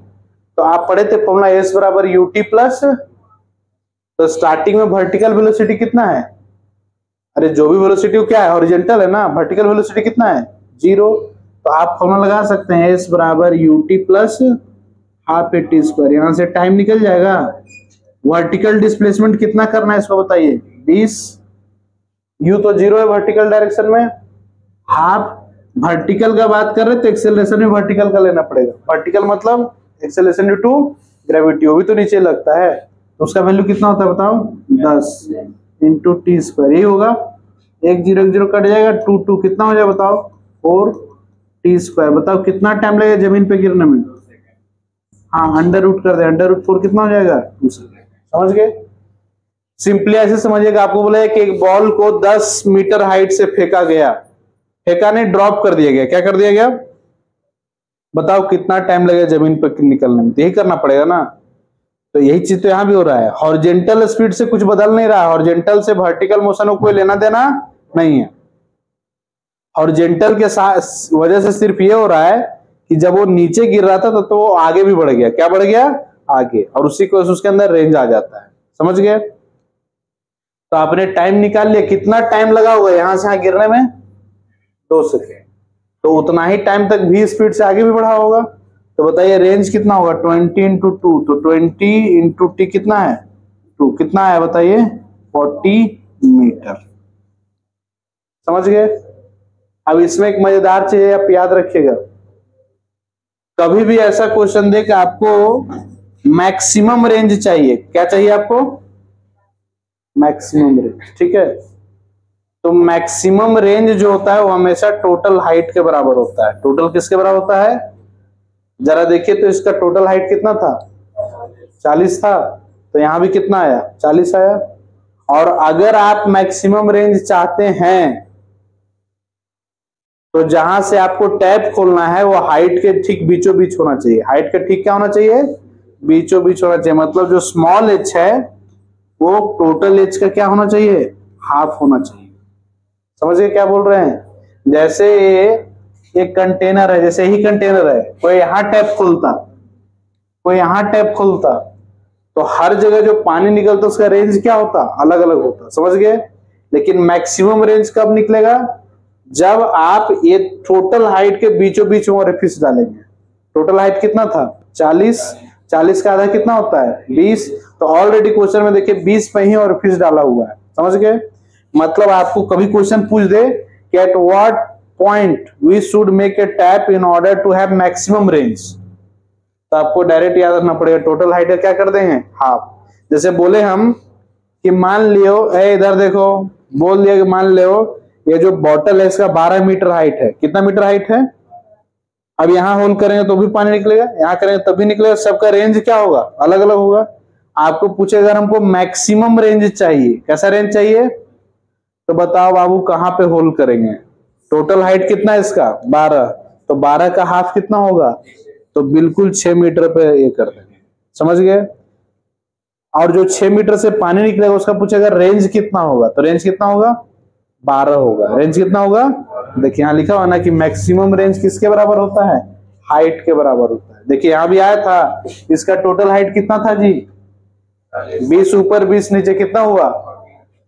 तो आप पढ़े थे फॉर्मूला एस बराबर यूटी प्लस, तो स्टार्टिंग में वर्टिकल वेलोसिटी कितना है, अरे जो भी वेलोसिटी क्या है हॉरिजॉन्टल है ना, वर्टिकल वेलोसिटी कितना है 0। तो आप फॉर्मूला लगा सकते हैं एस बराबर UT plus half A T square, यहां से टाइम निकल जाएगा। वर्टिकल डिस्प्लेसमेंट कितना करना है इसको बताइए 20, यू तो 0 है वर्टिकल डायरेक्शन में, हाफ वर्टिकल का बात कर रहे तो एक्सेलरेशन में वर्टिकल का लेना पड़ेगा। वर्टिकल मतलब एक्सेलरेशन ड्यू टू ग्रेविटी, वो भी तो नीचे लगता है, तो उसका वैल्यू कितना होता है बताओ 10 इंटू टी स्क्वायर, यही होगा। 1 0 कट जाएगा, 2 2 कितना हो जाएगा बताओ 4 टी स्क्वायर। बताओ कितना टाइम लगेगा जमीन पे गिरने में, हाँ अंडर रूट कर दे, अंडर रूट 4 कितना हो जाएगा 2। समझ गए। सिंपली ऐसे समझिएगा, आपको बोला कि एक बॉल को 10 मीटर हाइट से फेंका गया, फेंका नहीं ड्रॉप कर दिया गया, क्या कर दिया गया बताओ कितना टाइम लगेगा जमीन पर निकलने में, तो यही करना पड़ेगा ना। तो यही चीज तो यहां भी हो रहा है, हॉरिजॉन्टल स्पीड से कुछ बदल नहीं रहा है, हॉरिजॉन्टल से वर्टिकल मोशन को कोई लेना देना नहीं है। हॉरिजॉन्टल के वजह से सिर्फ ये हो रहा है कि जब वो नीचे गिर रहा था तो वो आगे भी बढ़ गया, क्या बढ़ गया आगे, और उसी को उसके अंदर रेंज आ जाता है। समझ गए। तो आपने टाइम निकाल लिया, कितना टाइम लगा होगा यहां से यहां गिरने में 2 सेकेंड, तो उतना ही टाइम तक भी स्पीड से आगे भी बढ़ा होगा। तो बताइए रेंज कितना होगा 20 इंटू 2, तो 20 इंटू टी कितना है 2, कितना है बताइए 40 मीटर। समझ गए। अब इसमें एक मजेदार चीज आप याद रखिएगा, कभी भी ऐसा क्वेश्चन दे कि आपको मैक्सिमम रेंज चाहिए, क्या चाहिए आपको मैक्सिमम रेंज, ठीक है। तो मैक्सिमम रेंज जो होता है वो हमेशा टोटल हाइट के बराबर होता है। टोटल किसके बराबर होता है, जरा देखिए तो इसका टोटल हाइट कितना था 40 था, तो यहां भी कितना आया 40 आया। और अगर आप मैक्सिमम रेंज चाहते हैं तो जहां से आपको टैप खोलना है वो हाइट के ठीक बीचों बीच होना चाहिए, हाइट के ठीक क्या होना चाहिए बीचों बीच होना चाहिए। मतलब जो स्मॉल एच है वो टोटल एच का क्या होना चाहिए हाफ होना चाहिए। समझिए क्या बोल रहे हैं। जैसे एक कंटेनर है, जैसे ही कंटेनर है, कोई यहां टैप खोलता कोई यहां टैप खोलता, तो हर जगह जो पानी निकलता उसका रेंज क्या होता अलग अलग होता। समझ गए। लेकिन मैक्सिमम रेंज कब निकलेगा, जब आप ये टोटल हाइट के बीचों बीच में ओरिफिस डालेंगे। टोटल हाइट कितना था 40, 40 का आधा कितना होता है 20, तो ऑलरेडी क्वेश्चन में देखिए 20 पे ही ओरिफिस डाला हुआ है। समझ गए। मतलब आपको कभी क्वेश्चन पूछ दे कि at what point we should make a tap in order to have maximum range, तो आपको डायरेक्ट याद रखना पड़ेगा टोटल हाइट क्या कर देंगे हाफ। जैसे बोले हम कि मान लियो इधर देखो, बोल दिया कि मान लियो ये जो बॉटल है इसका 12 मीटर हाइट है, कितना मीटर हाइट है, अब यहां होल करेंगे तो भी पानी निकलेगा, यहां करेंगे तब भी निकलेगा, सबका रेंज क्या होगा अलग अलग होगा। आपको पूछेगा हमको मैक्सिमम रेंज चाहिए, कैसा रेंज चाहिए, तो बताओ बाबू कहां पे होल करेंगे। टोटल हाइट कितना है इसका 12, तो 12 का हाफ कितना होगा, तो बिल्कुल 6 मीटर पे ये कर देंगे। समझ गए। और जो 6 मीटर से पानी निकलेगा उसका पूछेगा रेंज कितना होगा, तो रेंज कितना होगा 12 होगा। रेंज कितना होगा, देखिए यहाँ लिखा हुआ ना कि मैक्सिमम रेंज किसके बराबर होता है हाइट के बराबर होता है। देखिए यहां भी आया था, इसका टोटल हाइट कितना था जी 20 ऊपर 20 नीचे कितना हुआ,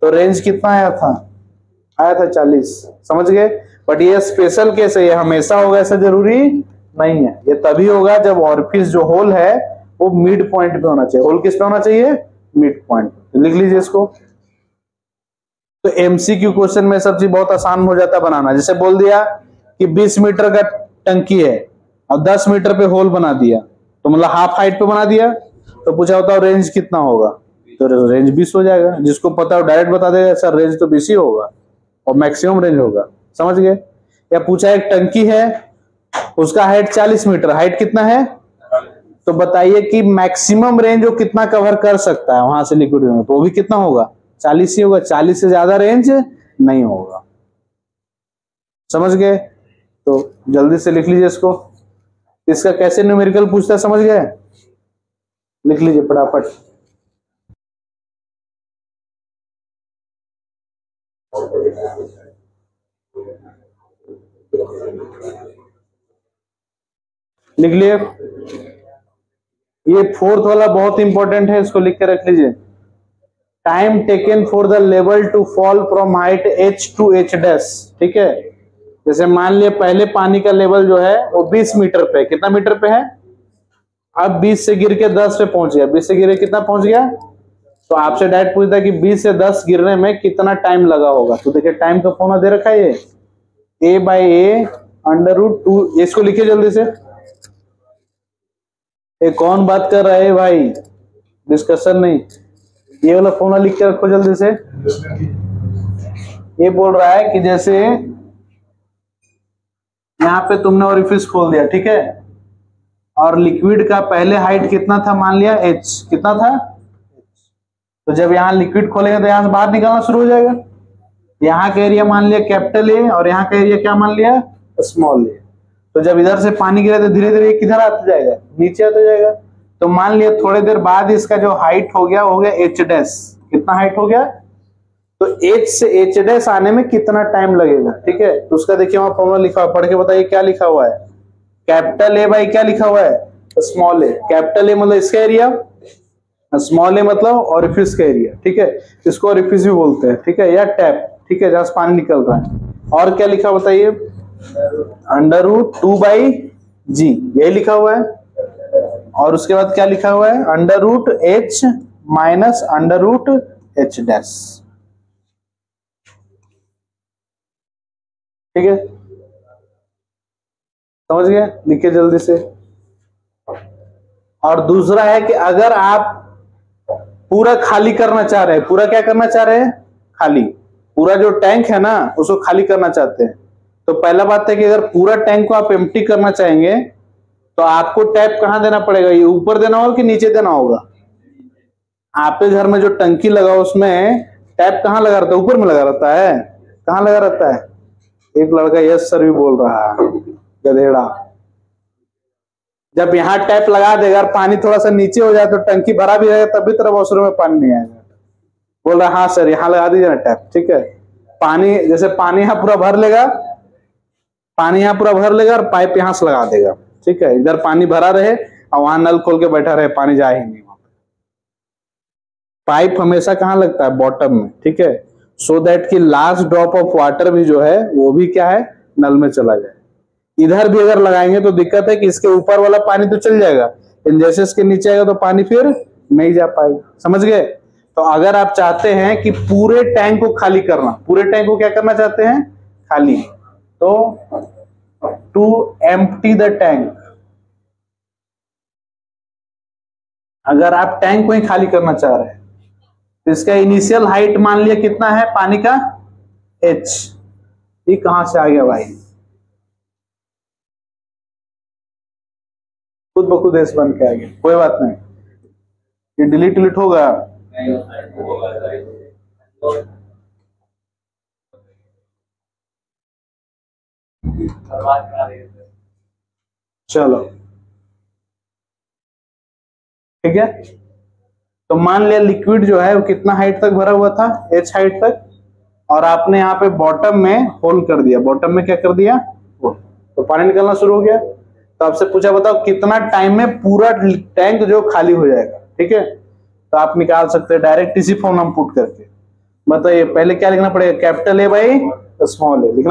तो रेंज कितना आया था 40। समझ गए। बट ये स्पेशल केस है, ये हमेशा होगा ऐसा जरूरी नहीं है। ये तभी होगा जब ऑरिफिस जो होल है वो मिड पॉइंट पे होना चाहिए। होल किस पे होना चाहिए मिड पॉइंट। लिख लीजिए इसको। तो एमसीक्यू क्वेश्चन में सब चीज बहुत आसान हो जाता है बनाना। जैसे बोल दिया कि 20 मीटर का टंकी है और 10 मीटर पे होल बना दिया, तो मतलब हाफ हाइट पे बना दिया, तो पूछा होता है रेंज कितना होगा, तो रेंज 20 हो जाएगा। जिसको पता हो डायरेक्ट बता देगा सर रेंज तो 20 ही होगा और मैक्सिमम रेंज होगा। समझ गए। या पूछा एक टंकी है उसका हाइट 40 मीटर, हाइट कितना है, तो बताइए कि मैक्सिमम रेंज वो कितना कवर कर सकता है वहां से लिक्विड में, तो वो भी कितना होगा 40 ही होगा, 40 से ज्यादा रेंज नहीं होगा। समझ गए। तो जल्दी से लिख लीजिए इसको। इसका कैसे न्यूमेरिकल पूछता है समझ गए, लिख लीजिए फटाफट। लिख लिए। ये फोर्थ वाला बहुत इंपॉर्टेंट है, इसको लिख के रख लीजिए। Time taken for the level to fall from height h to h dash. ठीक है, जैसे मान लिया पहले पानी का लेवल जो है वो 20 मीटर पे, कितना मीटर पे है, अब 20 से गिर के 10 पे पहुंच गया, 20 से गिरे कितना पहुंच गया, तो आपसे डायरेक्ट पूछता है कि 20 से 10 गिरने में कितना टाइम लगा होगा। तो देखिए टाइम का फॉर्मूला दे रखा है ये a/a√2। इसको लिखिए जल्दी से। ये कौन बात कर रहा है भाई, डिस्कशन नहीं, ये वाला फॉर्मूला लिख के रखो जल्दी से। ये बोल रहा है कि जैसे यहाँ पे तुमने ओरिफिस खोल दिया, ठीक है, और लिक्विड का पहले हाइट कितना था, मान लिया h, कितना था, तो जब यहाँ लिक्विड खोलेंगे तो यहाँ से बाहर निकलना शुरू हो जाएगा। यहाँ का एरिया मान लिया कैपिटल ए और यहाँ का एरिया क्या मान लिया, स्मॉल ए। तो जब इधर से पानी गिरा तो धीरे धीरे किधर आता जाएगा, नीचे आता जाएगा। तो मान लिया थोड़ी देर बाद इसका जो हाइट हो गया h डैश, कितना हाइट हो गया, तो h से h डैश आने में कितना टाइम लगेगा। ठीक है, तो उसका देखिए वहां फॉर्मूला लिखा हुआ, पढ़ के बताइए क्या लिखा हुआ है। कैपिटल ए बाई क्या लिखा हुआ है, स्मॉल ए। कैपिटल ए मतलब इसका एरिया, स्मॉल ए मतलब ओरिफिस का एरिया। ठीक है, इसको ओरिफिस भी बोलते हैं, ठीक है, या टैप, ठीक है, जहां से पानी निकल रहा है। और क्या लिखा बताइए, √2/g, यही लिखा हुआ है। और उसके बाद क्या लिखा हुआ है, √h माइनस √h डैश। ठीक है, समझ गए, लिखिए जल्दी से। और दूसरा है कि अगर आप पूरा खाली करना चाह रहे हैं, पूरा क्या करना चाह रहे हैं, खाली, पूरा जो टैंक है ना उसको खाली करना चाहते हैं, तो पहला बात है कि अगर पूरा टैंक को आप एम्प्टी करना चाहेंगे तो आपको टैप कहां देना पड़ेगा, ये ऊपर देना होगा कि नीचे देना होगा। आपके घर में जो टंकी लगा उसमें टैप कहां लगा रहता है, ऊपर में लगा रहता है, कहां लगा रहता है, एक लड़का यस सर भी बोल रहा है, गधेड़ा। जब यहाँ टैप लगा देगा और पानी थोड़ा सा नीचे हो जाए तो टंकी भरा भी रहेगा, तब भी तरफ वॉशरूम में पानी नहीं आएगा। बोल रहा हाँ सर यहाँ लगा दीजिए ना टैप। ठीक है, पानी जैसे पानी यहाँ पूरा भर लेगा, पानी यहाँ पूरा भर लेगा और पाइप यहाँ से लगा देगा। ठीक है, इधर पानी भरा रहे और वहां नल खोल के बैठा रहे, पानी जाए ही नहीं। पाइप हमेशा कहाँ लगता है, बॉटम में। ठीक है, सो दैट कि लास्ट ड्रॉप ऑफ वाटर भी जो है वो भी क्या है, नल में चला जाए। इधर भी अगर लगाएंगे तो दिक्कत है कि इसके ऊपर वाला पानी तो चल जाएगा, लेकिन जैसे इसके नीचे आएगा तो पानी फिर नहीं जा पाएगा। समझ गए। तो अगर आप चाहते हैं कि पूरे टैंक को खाली करना, पूरे टैंक को क्या करना चाहते हैं, खाली, तो टू एम्प्टी द टैंक, अगर आप टैंक को ही खाली करना चाह रहे हैं तो इसका इनिशियल हाइट मान लिया कितना है पानी का, h। ये कहां से आ गया भाई, खुद ब खुद एस बन के आ गया, कोई बात नहीं, ये डिलीट होगा। चलो ठीक है, तो मान लिया लिक्विड जो है वो कितना हाइट तक भरा हुआ था, h हाइट तक, और आपने यहाँ पे बॉटम में होल कर दिया, बॉटम में क्या कर दिया, होल, तो पानी निकलना शुरू हो गया। तो आपसे पूछा बताओ कितना टाइम में पूरा टैंक जो खाली हो जाएगा। ठीक है, तो आप निकाल सकते हैं डायरेक्ट इसी फॉर्म हम पुट करके। बताइए पहले क्या लिखना पड़ेगा, कैपिटल ए बाई स्मॉल ए लिखना